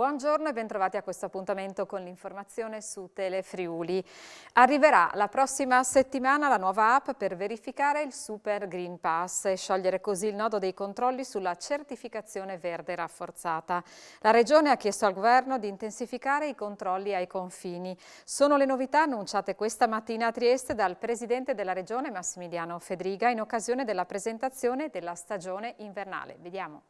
buongiorno e bentrovati a questo appuntamento con l'informazione su Telefriuli. Arriverà la prossima settimana la nuova app per verificare il Super Green Pass e sciogliere così il nodo dei controlli sulla certificazione verde rafforzata. La Regione ha chiesto al Governo di intensificare i controlli ai confini. Sono le novità annunciate questa mattina a Trieste dal Presidente della Regione Massimiliano Fedriga in occasione della presentazione della stagione invernale. Vediamo.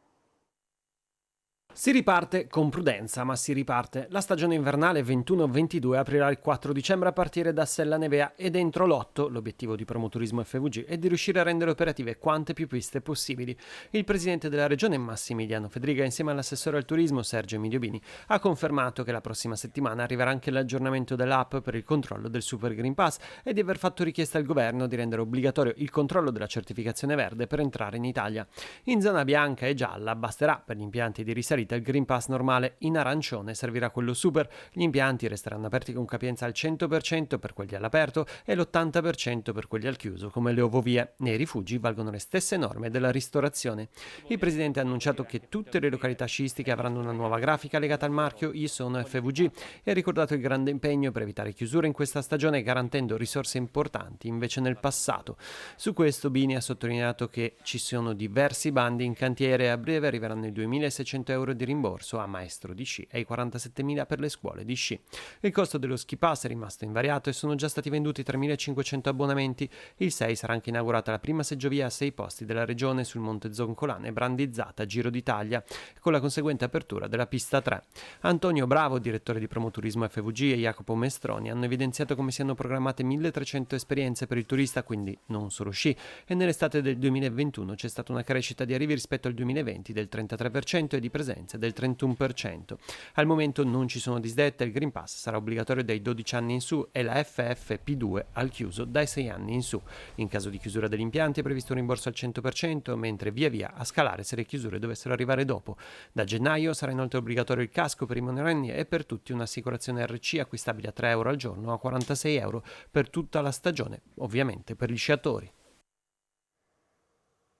Si riparte con prudenza, ma si riparte. La stagione invernale 21-22 aprirà il 4 dicembre a partire da Sella Nevea ed entro l'8 l'obiettivo di Promoturismo FVG è di riuscire a rendere operative quante più piste possibili. Il presidente della regione Massimiliano Fedriga insieme all'assessore al turismo Sergio Emilio Bini ha confermato che la prossima settimana arriverà anche l'aggiornamento dell'app per il controllo del Super Green Pass e di aver fatto richiesta al governo di rendere obbligatorio il controllo della certificazione verde per entrare in Italia. In zona bianca e gialla basterà per gli impianti di risalita il Green Pass normale, in arancione servirà quello super. Gli impianti resteranno aperti con capienza al 100% per quelli all'aperto e l'80% per quelli al chiuso, come le ovovie. Nei rifugi valgono le stesse norme della ristorazione. Il presidente ha annunciato che tutte le località sciistiche avranno una nuova grafica legata al marchio ISONO FVG e ha ricordato il grande impegno per evitare chiusure in questa stagione, garantendo risorse importanti invece nel passato. Su questo Bini ha sottolineato che ci sono diversi bandi in cantiere e a breve arriveranno i 2.600 euro di rimborso a maestro di sci e i 47.000 per le scuole di sci. Il costo dello ski pass è rimasto invariato e sono già stati venduti 3.500 abbonamenti. Il 6 sarà anche inaugurata la prima seggiovia a 6 posti della regione sul Monte Zoncolane, brandizzata Giro d'Italia, con la conseguente apertura della pista 3. Antonio Bravo, direttore di Promoturismo FVG, e Jacopo Mestroni hanno evidenziato come siano programmate 1.300 esperienze per il turista, quindi non solo sci, e nell'estate del 2021 c'è stata una crescita di arrivi rispetto al 2020 del 33% e di presenze del 31%. Al momento non ci sono disdette, il Green Pass sarà obbligatorio dai 12 anni in su e la FFP2 al chiuso dai 6 anni in su. In caso di chiusura degli impianti è previsto un rimborso al 100%, mentre via via a scalare se le chiusure dovessero arrivare dopo. Da gennaio sarà inoltre obbligatorio il casco per i minorenni e per tutti un'assicurazione RC acquistabile a 3 euro al giorno o a 46 euro per tutta la stagione, ovviamente per gli sciatori.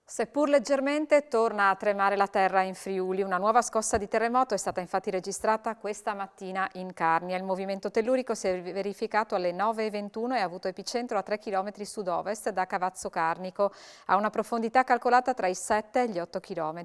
Seppur leggermente, torna a tremare la terra in Friuli. Una nuova scossa di terremoto è stata infatti registrata questa mattina in Carnia. Il movimento tellurico si è verificato alle 9:21 e ha avuto epicentro a 3 km sud-ovest da Cavazzo Carnico, a una profondità calcolata tra i 7 e gli 8 km.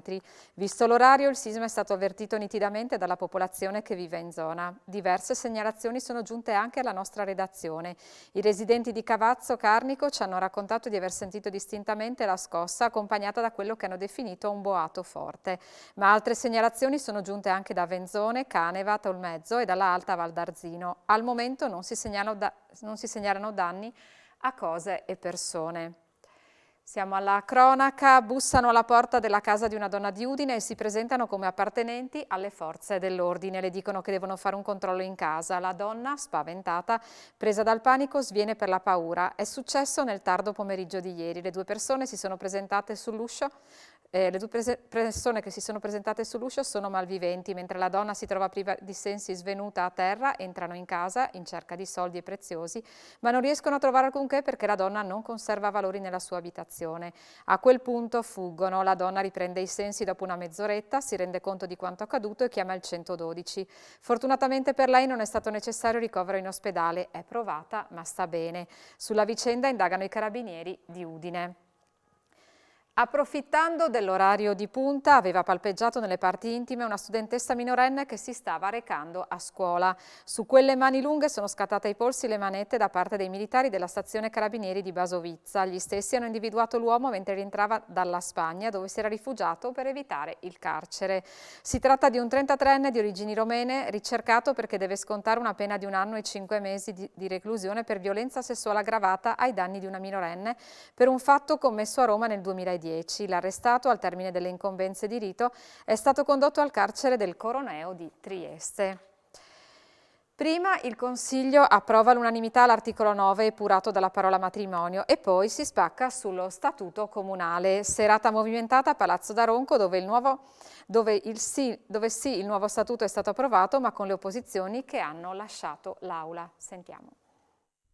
Visto l'orario, il sisma è stato avvertito nitidamente dalla popolazione che vive in zona. Diverse segnalazioni sono giunte anche alla nostra redazione. I residenti di Cavazzo Carnico ci hanno raccontato di aver sentito distintamente la scossa accompagnata da quello che hanno definito un boato forte, ma altre segnalazioni sono giunte anche da Venzone, Caneva, Tolmezzo e dalla Alta Val d'Arzino. Al momento non si segnalano danni a cose e persone. Siamo alla cronaca, bussano alla porta della casa di una donna di Udine e si presentano come appartenenti alle forze dell'ordine. Le dicono che devono fare un controllo in casa. La donna, spaventata, presa dal panico, sviene per la paura. È successo nel tardo pomeriggio di ieri. Le due persone si sono presentate sull'uscio. Le due persone che si sono presentate sull'uscio sono malviventi, mentre la donna si trova priva di sensi, svenuta a terra. Entrano in casa in cerca di soldi e preziosi, ma non riescono a trovare alcunché perché la donna non conserva valori nella sua abitazione. A quel punto fuggono. La donna riprende i sensi dopo una mezz'oretta, si rende conto di quanto accaduto e chiama il 112. Fortunatamente per lei non è stato necessario ricovero in ospedale, è provata ma sta bene. Sulla vicenda indagano i carabinieri di Udine. Approfittando dell'orario di punta, aveva palpeggiato nelle parti intime una studentessa minorenne che si stava recando a scuola. Su quelle mani lunghe sono scattate ai polsi le manette da parte dei militari della stazione Carabinieri di Basovizza. Gli stessi hanno individuato l'uomo mentre rientrava dalla Spagna, dove si era rifugiato per evitare il carcere. Si tratta di un 33enne di origini romene, ricercato perché deve scontare una pena di 1 anno e 5 mesi di reclusione per violenza sessuale aggravata ai danni di una minorenne per un fatto commesso a Roma nel 2010. L'arrestato, al termine delle incombenze di rito, è stato condotto al carcere del Coroneo di Trieste. Prima il Consiglio approva all'unanimità l'articolo 9 epurato dalla parola matrimonio e poi si spacca sullo statuto comunale. Serata movimentata a Palazzo d'Aronco dove il nuovo statuto è stato approvato ma con le opposizioni che hanno lasciato l'Aula. Sentiamo.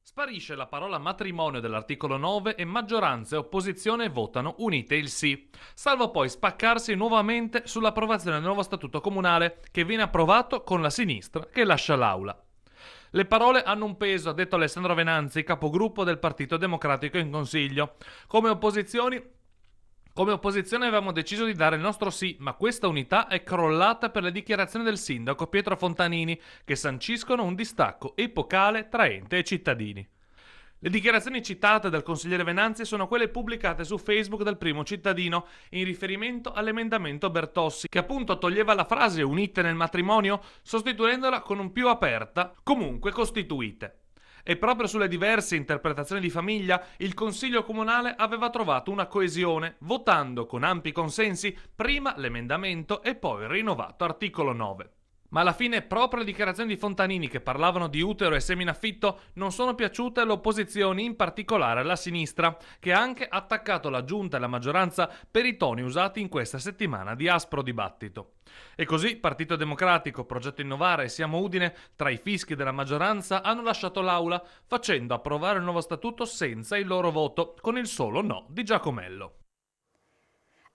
Sparisce la parola matrimonio dell'articolo 9 e maggioranza e opposizione votano unite il sì, salvo poi spaccarsi nuovamente sull'approvazione del nuovo statuto comunale che viene approvato con la sinistra che lascia l'aula. Le parole hanno un peso, ha detto Alessandro Venanzi, capogruppo del Partito Democratico in Consiglio. Come opposizione avevamo deciso di dare il nostro sì, ma questa unità è crollata per le dichiarazioni del sindaco Pietro Fontanini, che sanciscono un distacco epocale tra ente e cittadini. Le dichiarazioni citate dal consigliere Venanzi sono quelle pubblicate su Facebook dal Primo Cittadino in riferimento all'emendamento Bertossi, che appunto toglieva la frase unite nel matrimonio sostituendola con un più aperta, comunque costituite. E proprio sulle diverse interpretazioni di famiglia il Consiglio Comunale aveva trovato una coesione, votando con ampi consensi prima l'emendamento e poi il rinnovato articolo 9. Ma alla fine proprio le dichiarazioni di Fontanini che parlavano di utero e semi in affitto non sono piaciute alle opposizioni, in particolare alla sinistra, che ha anche attaccato la giunta e la maggioranza per i toni usati in questa settimana di aspro dibattito. E così Partito Democratico, Progetto Innovare e Siamo Udine, tra i fischi della maggioranza, hanno lasciato l'aula facendo approvare il nuovo statuto senza il loro voto, con il solo no di Giacomello.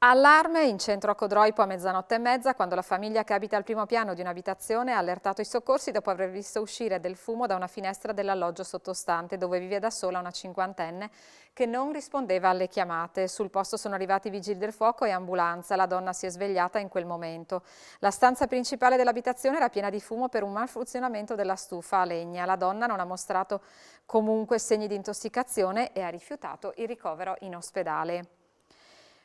Allarme in centro a Codroipo a 00:30 quando la famiglia che abita al primo piano di un'abitazione ha allertato i soccorsi dopo aver visto uscire del fumo da una finestra dell'alloggio sottostante dove vive da sola una cinquantenne che non rispondeva alle chiamate. Sul posto sono arrivati i vigili del fuoco e ambulanza. La donna si è svegliata in quel momento. La stanza principale dell'abitazione era piena di fumo per un malfunzionamento della stufa a legna. La donna non ha mostrato comunque segni di intossicazione e ha rifiutato il ricovero in ospedale.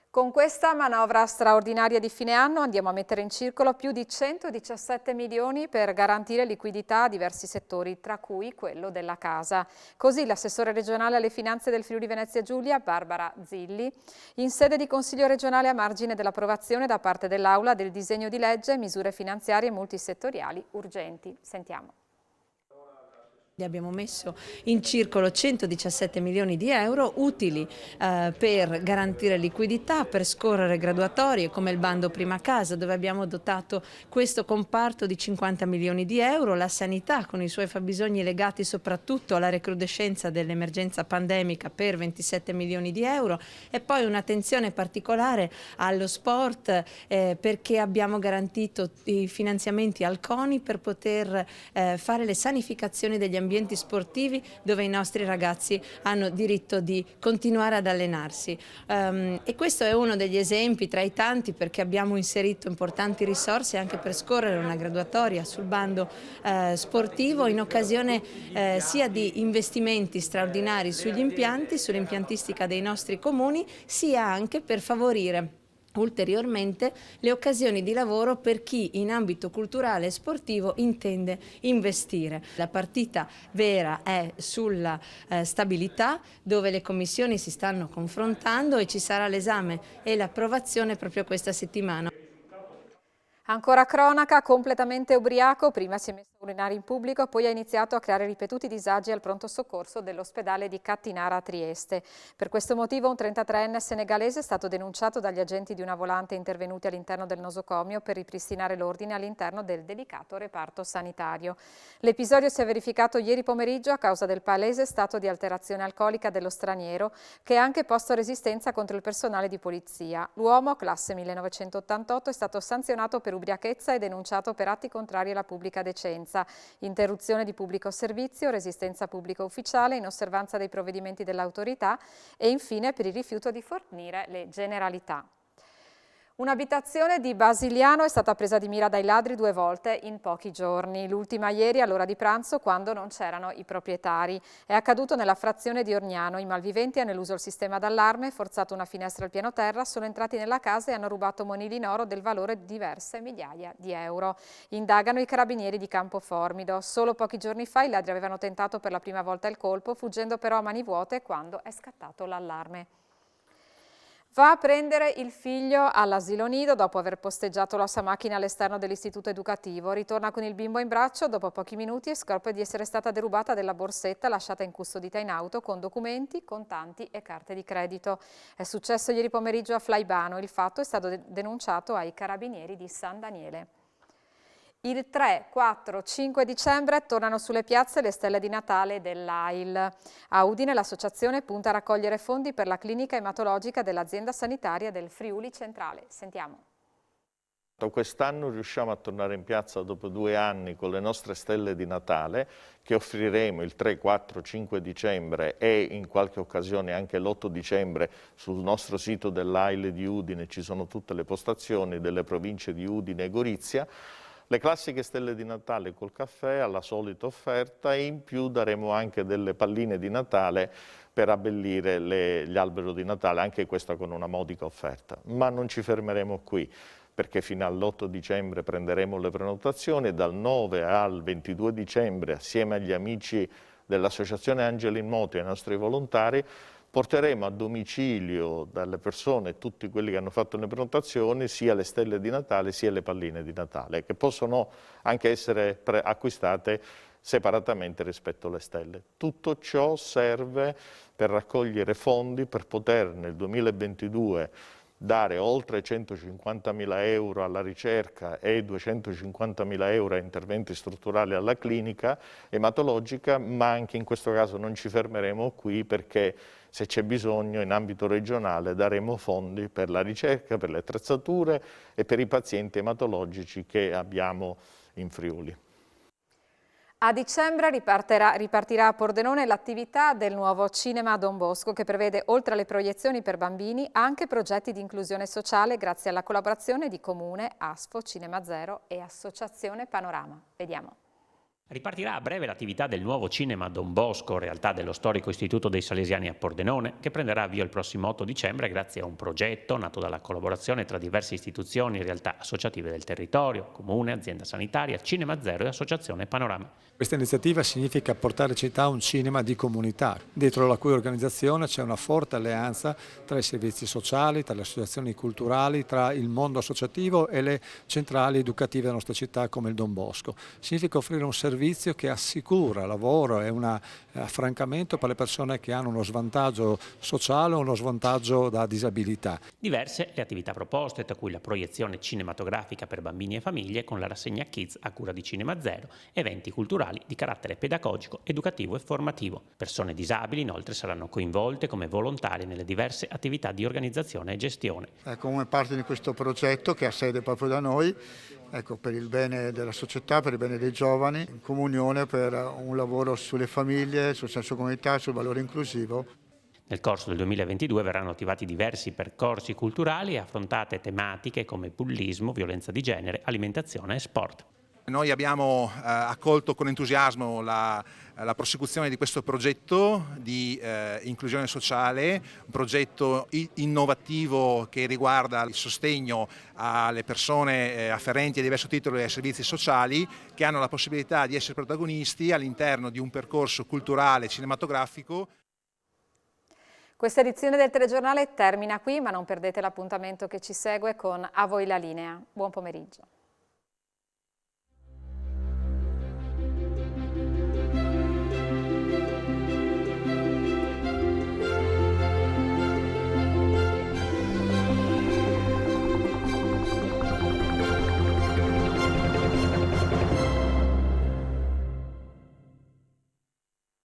Con questa manovra straordinaria di fine anno andiamo a mettere in circolo più di 117 milioni per garantire liquidità a diversi settori, tra cui quello della casa. Così l'assessore regionale alle finanze del Friuli Venezia Giulia, Barbara Zilli, in sede di Consiglio regionale a margine dell'approvazione da parte dell'Aula del disegno di legge misure finanziarie multisettoriali urgenti. Sentiamo. Abbiamo messo in circolo 117 milioni di euro utili per garantire liquidità, per scorrere graduatorie come il bando prima casa dove abbiamo dotato questo comparto di 50 milioni di euro, la sanità con i suoi fabbisogni legati soprattutto alla recrudescenza dell'emergenza pandemica per 27 milioni di euro e poi un'attenzione particolare allo sport perché abbiamo garantito i finanziamenti al CONI per poter fare le sanificazioni degli ambienti sportivi dove i nostri ragazzi hanno diritto di continuare ad allenarsi. E questo è uno degli esempi tra i tanti perché abbiamo inserito importanti risorse anche per scorrere una graduatoria sul bando sportivo in occasione sia di investimenti straordinari sugli impianti, sull'impiantistica dei nostri comuni, sia anche per favorire ulteriormente le occasioni di lavoro per chi in ambito culturale e sportivo intende investire. La partita vera è sulla stabilità dove le commissioni si stanno confrontando e ci sarà l'esame e l'approvazione proprio questa settimana. Ancora cronaca, completamente ubriaco, prima si è messo a urinare in pubblico, poi ha iniziato a creare ripetuti disagi al pronto soccorso dell'ospedale di Cattinara a Trieste. Per questo motivo un 33enne senegalese è stato denunciato dagli agenti di una volante intervenuti all'interno del nosocomio per ripristinare l'ordine all'interno del delicato reparto sanitario. L'episodio si è verificato ieri pomeriggio a causa del palese stato di alterazione alcolica dello straniero che ha anche posto resistenza contro il personale di polizia. L'uomo, classe 1988, è stato sanzionato per ubriachezza e denunciato per atti contrari alla pubblica decenza, interruzione di pubblico servizio, resistenza pubblica ufficiale, inosservanza dei provvedimenti dell'autorità e infine per il rifiuto di fornire le generalità. Un'abitazione di Basiliano è stata presa di mira dai ladri 2 volte in pochi giorni. L'ultima ieri all'ora di pranzo quando non c'erano i proprietari. È accaduto nella frazione di Orgnano. I malviventi hanno eluso il sistema d'allarme, forzato una finestra al piano terra, sono entrati nella casa e hanno rubato monili in oro del valore di diverse migliaia di euro. Indagano i carabinieri di Campoformido. Solo pochi giorni fa i ladri avevano tentato per la prima volta il colpo, fuggendo però a mani vuote quando è scattato l'allarme. Va a prendere il figlio all'asilo nido dopo aver posteggiato la sua macchina all'esterno dell'istituto educativo. Ritorna con il bimbo in braccio dopo pochi minuti e scopre di essere stata derubata della borsetta lasciata incustodita in auto con documenti, contanti e carte di credito. È successo ieri pomeriggio a Flaibano. Il fatto è stato denunciato ai carabinieri di San Daniele. Il 3, 4, 5 dicembre tornano sulle piazze le stelle di Natale dell'AIL. A Udine l'associazione punta a raccogliere fondi per la clinica ematologica dell'azienda sanitaria del Friuli Centrale. Sentiamo. Quest'anno riusciamo a tornare in piazza dopo 2 anni con le nostre stelle di Natale che offriremo il 3, 4, 5 dicembre e in qualche occasione anche l'8 dicembre sul nostro sito dell'AIL di Udine. Ci sono tutte le postazioni delle province di Udine e Gorizia. Le classiche stelle di Natale col caffè alla solita offerta e in più daremo anche delle palline di Natale per abbellire gli alberi di Natale, anche questa con una modica offerta. Ma non ci fermeremo qui, perché fino all'8 dicembre prenderemo le prenotazioni e dal 9 al 22 dicembre, assieme agli amici dell'Associazione Angeli in Moto e ai nostri volontari, porteremo a domicilio dalle persone, tutti quelli che hanno fatto le prenotazioni, sia le stelle di Natale sia le palline di Natale, che possono anche essere acquistate separatamente rispetto alle stelle. Tutto ciò serve per raccogliere fondi per poter nel 2022 dare oltre 150.000 euro alla ricerca e 250.000 euro a interventi strutturali alla clinica ematologica, ma anche in questo caso non ci fermeremo qui perché se c'è bisogno in ambito regionale daremo fondi per la ricerca, per le attrezzature e per i pazienti ematologici che abbiamo in Friuli. A dicembre ripartirà a Pordenone l'attività del nuovo Cinema Don Bosco che prevede, oltre alle proiezioni per bambini, anche progetti di inclusione sociale grazie alla collaborazione di Comune, ASFO, Cinema Zero e Associazione Panorama. Vediamo. Ripartirà a breve l'attività del nuovo Cinema Don Bosco, realtà dello storico Istituto dei Salesiani a Pordenone, che prenderà avvio il prossimo 8 dicembre grazie a un progetto nato dalla collaborazione tra diverse istituzioni e realtà associative del territorio, Comune, Azienda Sanitaria, Cinema Zero e Associazione Panorama. Questa iniziativa significa portare in città un cinema di comunità, dietro la cui organizzazione c'è una forte alleanza tra i servizi sociali, tra le associazioni culturali, tra il mondo associativo e le centrali educative della nostra città come il Don Bosco. Significa offrire un servizio che assicura lavoro e un affrancamento per le persone che hanno uno svantaggio sociale o uno svantaggio da disabilità. Diverse le attività proposte, tra cui la proiezione cinematografica per bambini e famiglie con la rassegna Kids a cura di Cinema Zero, eventi culturali di carattere pedagogico, educativo e formativo. Persone disabili inoltre saranno coinvolte come volontarie nelle diverse attività di organizzazione e gestione. Come parte di questo progetto che ha sede proprio da noi, per il bene della società, per il bene dei giovani, in comunione per un lavoro sulle famiglie, sul senso comunità, sul valore inclusivo. Nel corso del 2022 verranno attivati diversi percorsi culturali e affrontate tematiche come bullismo, violenza di genere, alimentazione e sport. Noi abbiamo accolto con entusiasmo la prosecuzione di questo progetto di inclusione sociale, un progetto innovativo che riguarda il sostegno alle persone afferenti a diverso titolo e ai servizi sociali che hanno la possibilità di essere protagonisti all'interno di un percorso culturale cinematografico. Questa edizione del telegiornale termina qui, ma non perdete l'appuntamento che ci segue con A voi la linea. Buon pomeriggio.